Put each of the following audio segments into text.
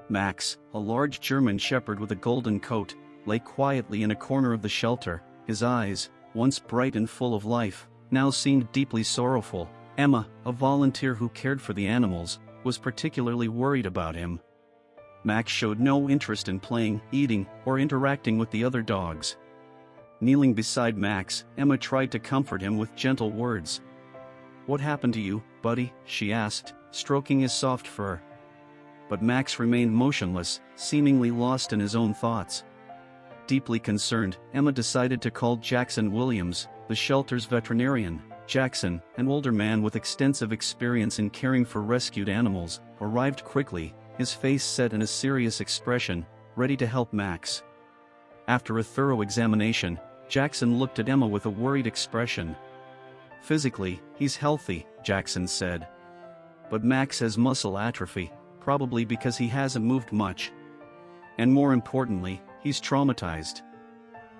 Max, a large German shepherd with a golden coat, lay quietly in a corner of the shelter. His eyes, once bright and full of life, now seemed deeply sorrowful. Emma, a volunteer who cared for the animals, was particularly worried about him. Max showed no interest in playing, eating, or interacting with the other dogs. Kneeling beside Max, Emma tried to comfort him with gentle words. "What happened to you, buddy?" she asked, stroking his soft fur. But Max remained motionless, seemingly lost in his own thoughts. Deeply concerned, Emma decided to call Jackson Williams, the shelter's veterinarian. Jackson, an older man with extensive experience in caring for rescued animals, arrived quickly, his face set in a serious expression, ready to help Max. After a thorough examination, Jackson looked at Emma with a worried expression. "Physically, he's healthy," Jackson said. "But Max has muscle atrophy, probably because he hasn't moved much. And more importantly, he's traumatized.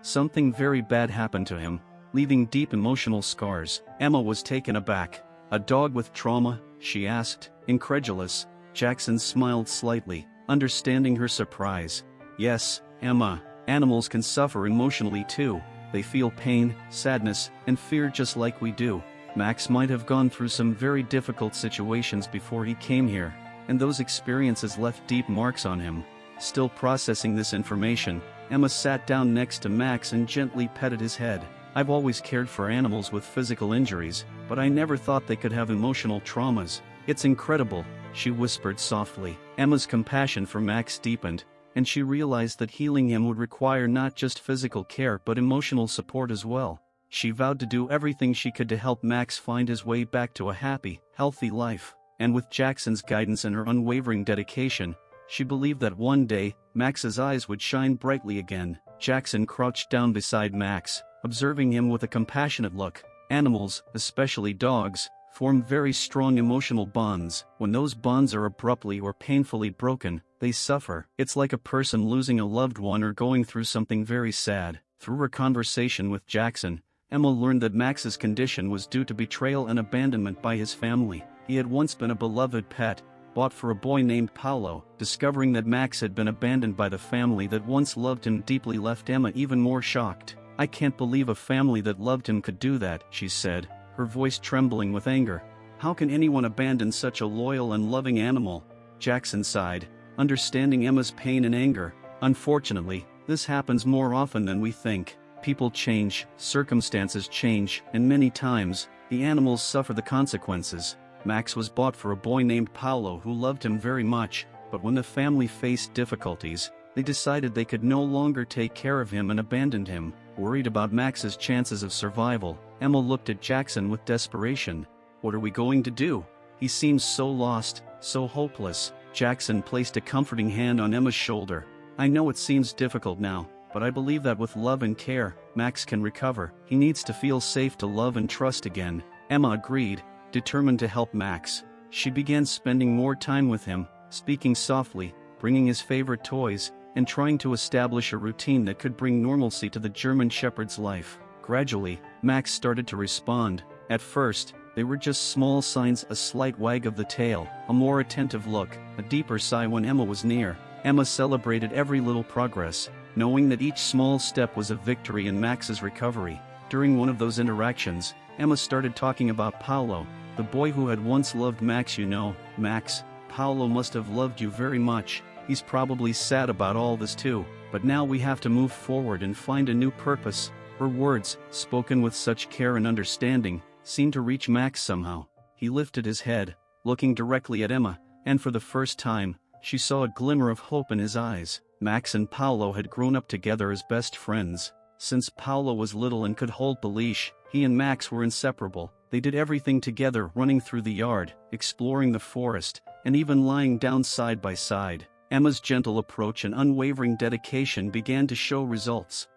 Something very bad happened to him, leaving deep emotional scars." Emma was taken aback. "A dog with trauma?" she asked, incredulous. Jackson smiled slightly, understanding her surprise. "Yes, Emma, animals can suffer emotionally too. They feel pain, sadness, and fear just like we do. Max might have gone through some very difficult situations before he came here, and those experiences left deep marks on him." Still processing this information, Emma sat down next to Max and gently petted his head. "I've always cared for animals with physical injuries, but I never thought they could have emotional traumas. It's incredible," she whispered softly. Emma's compassion for Max deepened, and she realized that healing him would require not just physical care but emotional support as well. She vowed to do everything she could to help Max find his way back to a happy, healthy life, and with Jackson's guidance and her unwavering dedication, she believed that one day, Max's eyes would shine brightly again. Jackson crouched down beside Max, observing him with a compassionate look. Animals, especially dogs, form very strong emotional bonds. When those bonds are abruptly or painfully broken, they suffer. It's like a person losing a loved one or going through something very sad. Through her conversation with Jackson, Emma learned that Max's condition was due to betrayal and abandonment by his family. He had once been a beloved pet, bought for a boy named Paolo. Discovering that Max had been abandoned by the family that once loved him deeply left Emma even more shocked. "I can't believe a family that loved him could do that," she said, her voice trembling with anger. "How can anyone abandon such a loyal and loving animal?" Jackson sighed, understanding Emma's pain and anger. "Unfortunately, this happens more often than we think. People change, circumstances change, and many times, the animals suffer the consequences. Max was bought for a boy named Paolo who loved him very much, but when the family faced difficulties, they decided they could no longer take care of him and abandoned him." Worried about Max's chances of survival, Emma looked at Jackson with desperation. "What are we going to do? He seems so lost, so hopeless." Jackson placed a comforting hand on Emma's shoulder. "I know it seems difficult now, but I believe that with love and care, Max can recover. He needs to feel safe to love and trust again." Emma agreed, determined to help Max. She began spending more time with him, speaking softly, bringing his favorite toys, and trying to establish a routine that could bring normalcy to the German shepherd's life. Gradually, Max started to respond. At first, they were just small signs: a slight wag of the tail, a more attentive look, a deeper sigh when Emma was near. Emma celebrated every little progress, knowing that each small step was a victory in Max's recovery. During one of those interactions, Emma started talking about Paolo, the boy who had once loved Max. "You know, Max, Paolo must have loved you very much. He's probably sad about all this too, but now we have to move forward and find a new purpose." Her words, spoken with such care and understanding, seemed to reach Max somehow. He lifted his head, looking directly at Emma, and for the first time, she saw a glimmer of hope in his eyes. Max and Paolo had grown up together as best friends. Since Paolo was little and could hold the leash, he and Max were inseparable. They did everything together, running through the yard, exploring the forest, and even lying down side by side. Emma's gentle approach and unwavering dedication began to show results.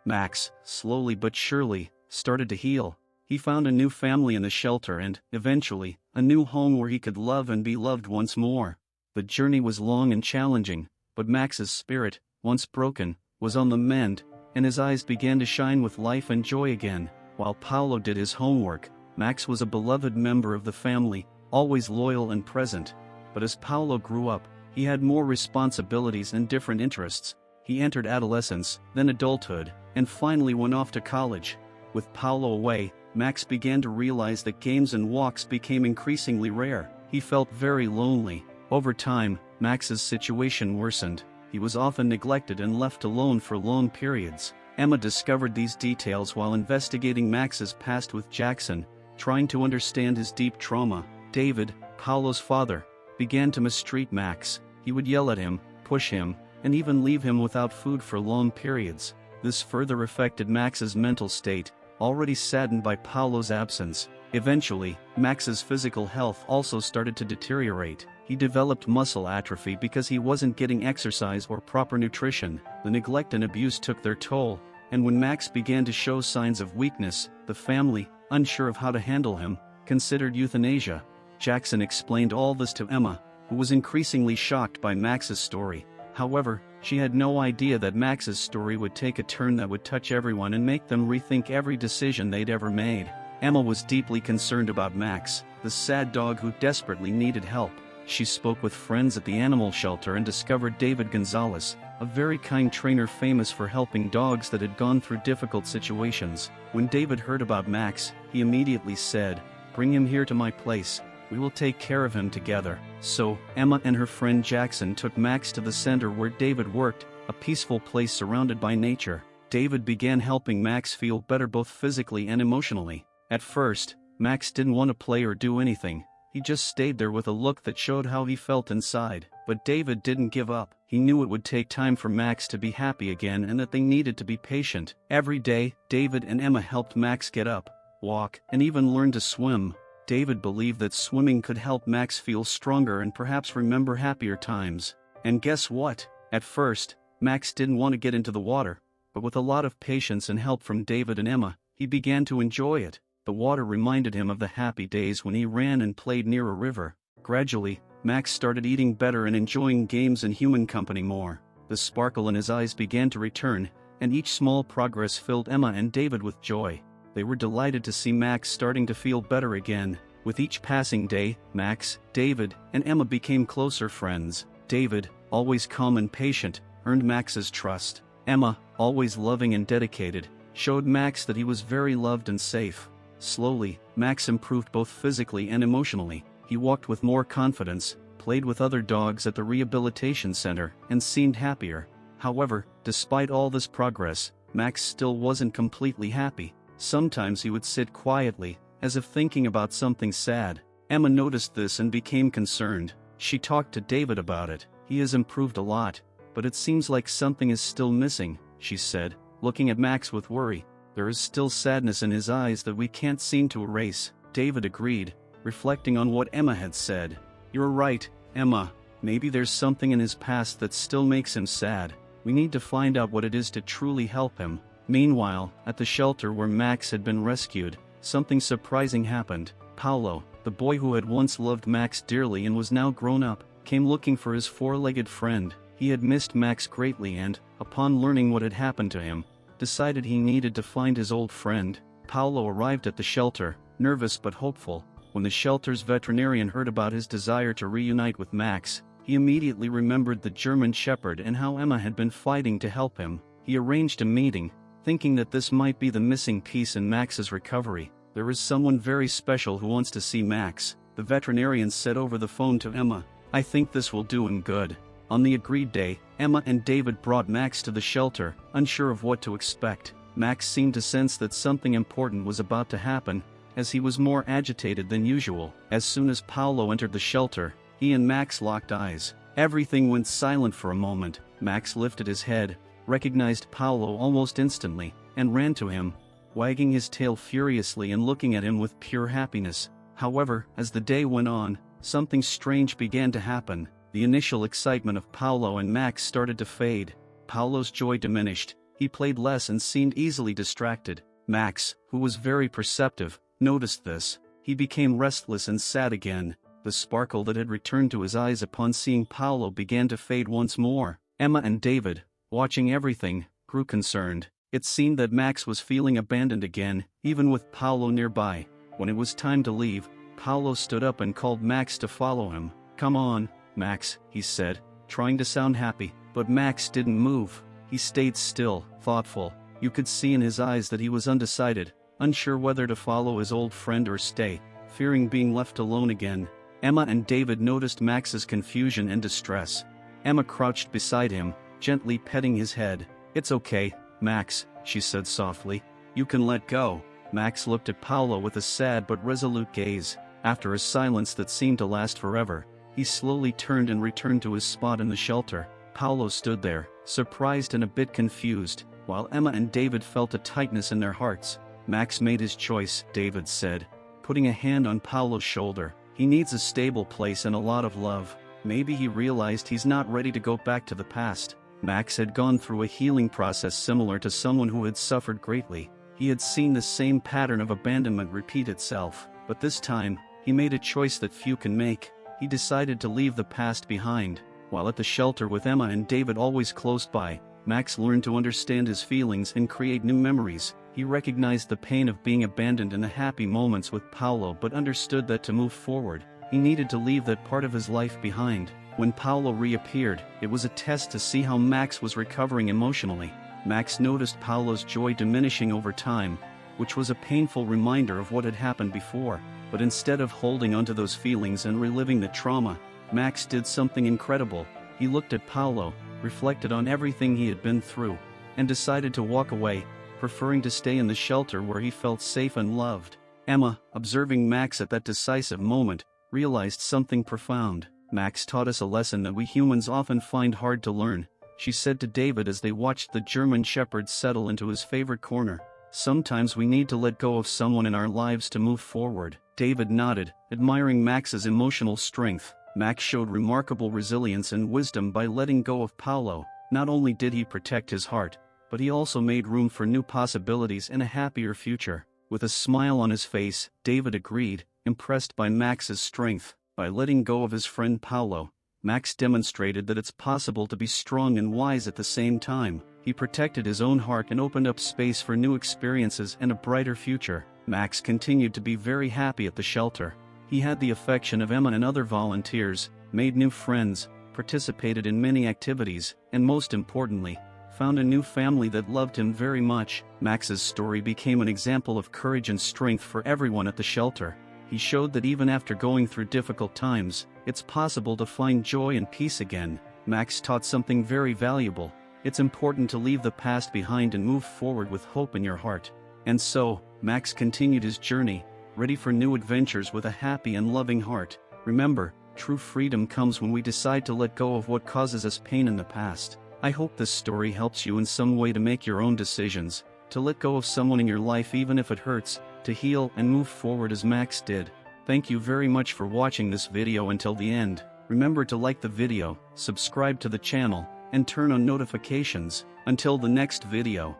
Max, slowly but surely, started to heal. He found a new family in the shelter and, eventually, a new home where he could love and be loved once more. The journey was long and challenging, but Max's spirit, once broken, was on the mend, and his eyes began to shine with life and joy again. While Paolo did his homework, Max was a beloved member of the family, always loyal and present. But as Paolo grew up, He had more responsibilities and different interests. He entered adolescence, then adulthood, and finally went off to college. With Paolo away, Max began to realize that games and walks became increasingly rare. He felt very lonely. Over time, Max's situation worsened. He was often neglected and left alone for long periods. Emma discovered these details while investigating Max's past with Jackson, trying to understand his deep trauma. David, Paolo's father, began to mistreat Max. He would yell at him, push him, and even leave him without food for long periods. This further affected Max's mental state, already saddened by Paolo's absence. Eventually, Max's physical health also started to deteriorate. He developed muscle atrophy because he wasn't getting exercise or proper nutrition. The neglect and abuse took their toll, and when Max began to show signs of weakness, the family, unsure of how to handle him, considered euthanasia. Jackson explained all this to Emma, who was increasingly shocked by Max's story. However, she had no idea that Max's story would take a turn that would touch everyone and make them rethink every decision they'd ever made. Emma was deeply concerned about Max, the sad dog who desperately needed help. She spoke with friends at the animal shelter and discovered David Gonzalez, a very kind trainer famous for helping dogs that had gone through difficult situations. When David heard about Max, he immediately said, "Bring him here to my place. We will take care of him together." So, Emma and her friend Jackson took Max to the center where David worked, a peaceful place surrounded by nature. David began helping Max feel better both physically and emotionally. At first, Max didn't want to play or do anything. He just stayed there with a look that showed how he felt inside. But David didn't give up. He knew it would take time for Max to be happy again and that they needed to be patient. Every day, David and Emma helped Max get up, walk, and even learn to swim. David believed that swimming could help Max feel stronger and perhaps remember happier times. And guess what? At first, Max didn't want to get into the water, but with a lot of patience and help from David and Emma, he began to enjoy it. The water reminded him of the happy days when he ran and played near a river. Gradually, Max started eating better and enjoying games and human company more. The sparkle in his eyes began to return, and each small progress filled Emma and David with joy. They were delighted to see Max starting to feel better again. With each passing day, Max, David, and Emma became closer friends. David, always calm and patient, earned Max's trust. Emma, always loving and dedicated, showed Max that he was very loved and safe. Slowly, Max improved both physically and emotionally. He walked with more confidence, played with other dogs at the rehabilitation center, and seemed happier. However, despite all this progress, Max still wasn't completely happy. Sometimes he would sit quietly, as if thinking about something sad. Emma noticed this and became concerned. She talked to David about it. "He has improved a lot, but it seems like something is still missing," she said, looking at Max with worry. "There is still sadness in his eyes that we can't seem to erase." David agreed, reflecting on what Emma had said. "You're right, Emma. Maybe there's something in his past that still makes him sad. We need to find out what it is to truly help him." Meanwhile, at the shelter where Max had been rescued, something surprising happened. Paolo, the boy who had once loved Max dearly and was now grown up, came looking for his four-legged friend. He had missed Max greatly and, upon learning what had happened to him, decided he needed to find his old friend. Paolo arrived at the shelter, nervous but hopeful. When the shelter's veterinarian heard about his desire to reunite with Max, he immediately remembered the German Shepherd and how Emma had been fighting to help him. He arranged a meeting, thinking that this might be the missing piece in Max's recovery. "There is someone very special who wants to see Max," the veterinarian said over the phone to Emma. "I think this will do him good." On the agreed day, Emma and David brought Max to the shelter, unsure of what to expect. Max seemed to sense that something important was about to happen, as he was more agitated than usual. As soon as Paolo entered the shelter, he and Max locked eyes. Everything went silent for a moment. Max lifted his head, recognized Paolo almost instantly, and ran to him, wagging his tail furiously and looking at him with pure happiness. However, as the day went on, something strange began to happen. The initial excitement of Paolo and Max started to fade. Paolo's joy diminished. He played less and seemed easily distracted. Max, who was very perceptive, noticed this. He became restless and sad again. The sparkle that had returned to his eyes upon seeing Paolo began to fade once more. Emma and David, watching everything, grew concerned. It seemed that Max was feeling abandoned again, even with Paolo nearby. When it was time to leave, Paolo stood up and called Max to follow him. "Come on, Max," he said, trying to sound happy, but Max didn't move. He stayed still, thoughtful. You could see in his eyes that he was undecided, unsure whether to follow his old friend or stay, fearing being left alone again. Emma and David noticed Max's confusion and distress. Emma crouched beside him, gently petting his head. "It's okay, Max," she said softly. "You can let go." Max looked at Paolo with a sad but resolute gaze. After a silence that seemed to last forever, he slowly turned and returned to his spot in the shelter. Paolo stood there, surprised and a bit confused, while Emma and David felt a tightness in their hearts. "Max made his choice," David said, putting a hand on Paolo's shoulder. "He needs a stable place and a lot of love. Maybe he realized he's not ready to go back to the past." Max had gone through a healing process similar to someone who had suffered greatly. He had seen the same pattern of abandonment repeat itself, but this time, he made a choice that few can make. He decided to leave the past behind. While at the shelter with Emma and David always close by, Max learned to understand his feelings and create new memories. He recognized the pain of being abandoned in the happy moments with Paolo but understood that to move forward, he needed to leave that part of his life behind. When Paolo reappeared, it was a test to see how Max was recovering emotionally. Max noticed Paolo's joy diminishing over time, which was a painful reminder of what had happened before. But instead of holding onto those feelings and reliving the trauma, Max did something incredible. He looked at Paolo, reflected on everything he had been through, and decided to walk away, preferring to stay in the shelter where he felt safe and loved. Emma, observing Max at that decisive moment, realized something profound. "Max taught us a lesson that we humans often find hard to learn," she said to David as they watched the German Shepherd settle into his favorite corner. "Sometimes we need to let go of someone in our lives to move forward." David nodded, admiring Max's emotional strength. Max showed remarkable resilience and wisdom by letting go of Paolo. Not only did he protect his heart, but he also made room for new possibilities and a happier future. With a smile on his face, David agreed, impressed by Max's strength. By letting go of his friend Paolo, Max demonstrated that it's possible to be strong and wise at the same time. He protected his own heart and opened up space for new experiences and a brighter future. Max continued to be very happy at the shelter. He had the affection of Emma and other volunteers, made new friends, participated in many activities, and most importantly, found a new family that loved him very much. Max's story became an example of courage and strength for everyone at the shelter. He showed that even after going through difficult times, it's possible to find joy and peace again. Max taught something very valuable. It's important to leave the past behind and move forward with hope in your heart. And so, Max continued his journey, ready for new adventures with a happy and loving heart. Remember, true freedom comes when we decide to let go of what causes us pain in the past. I hope this story helps you in some way to make your own decisions, to let go of someone in your life even if it hurts, to heal and move forward as Max did. Thank you very much for watching this video until the end. Remember to like the video, subscribe to the channel, and turn on notifications. Until the next video.